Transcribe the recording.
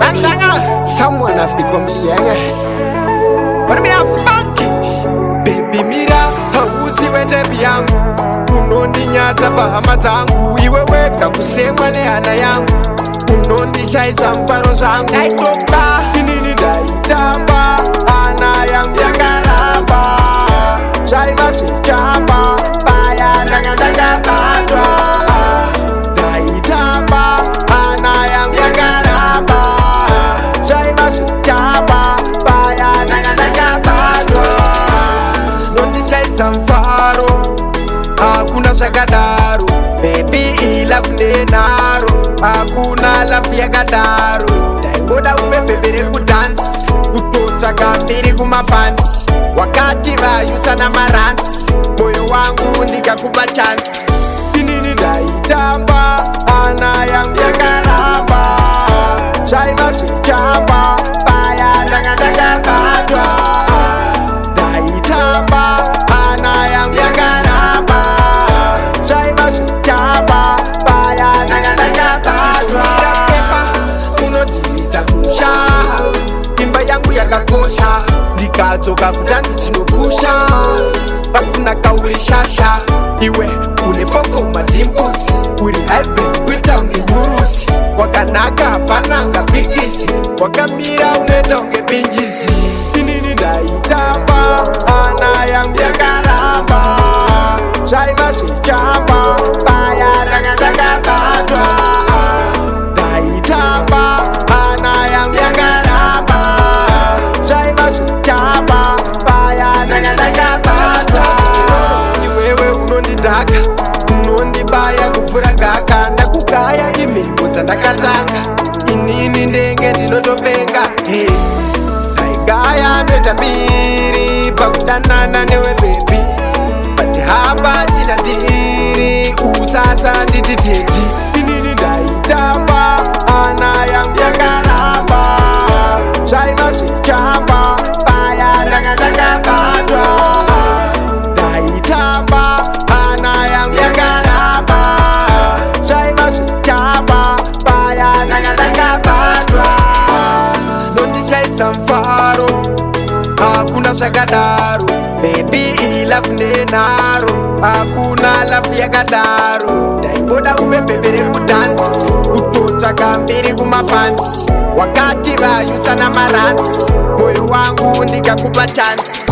Someone have become young. But me a funky baby mira hauzi wete biyangu unondinyaza pahama zangu iwe weka kusemwa nehana yangu unondishaisa mfano zangu naitoka inini ndaitamba ana yangu yakaramba shaiva sichamba baya ndangandangabadwa ndaitamba ana yangu yakaramba shaiva sichamba baya ndangandangabadwa nondishaisa mfaro hakuna shakadaro baby ilove nenaro hakuna love yakadaro ndaingoda ubebebere kudance kutotsvaka mbiri kumafans wakati vayusa namaransi moyo wangu ndikakupa chance inini ndaitamba ana yangu yakaramba zvaiva zvichamba baya ndangandangabadwa ndaitamba ana yangu yakaramba zvaiva zvichamba baya ndangandangabadwa unodziridza musha imba yangu yakakosha ndikadzoka kudanzi tinopusha pakunaka uri shasha iwe une fofo madimples uri hybrid kuita unge nyurusi wakanaka pananga bigisi wakamira unoita unge binjizi inini ndaitamba ana yangu yakaramba zvaiva zvichamba baya ndangandangabadwa ndaitamba ana yangu yakaramba zvaiva zvichamba baya ndangandangabadwa iwewe unondidhaka unondibaya kupfura ngaka ndakugaya imhiko dzandakatanga inini ndenge ndinotopenga ndaigaya ndoita mbiri pakudanana newe bebi patihamba china ndiri usasa nditi teti inini ndaitamba ana yangu yakaramba zvaiva zvichamba baya ndangandangabadwa ndaitamba ana yangu yakaramba zvaiva zvichamba baya ndangandangabadwa nondishaisa mfaro hakuna zvakadaro bebi ilove nenharo hakuna love yakadaro ndaingoda ubebebere kudhansi kutotsvaka mbiri kumafans wakati vayusa namaransi moyo wangu ndikakupa chansi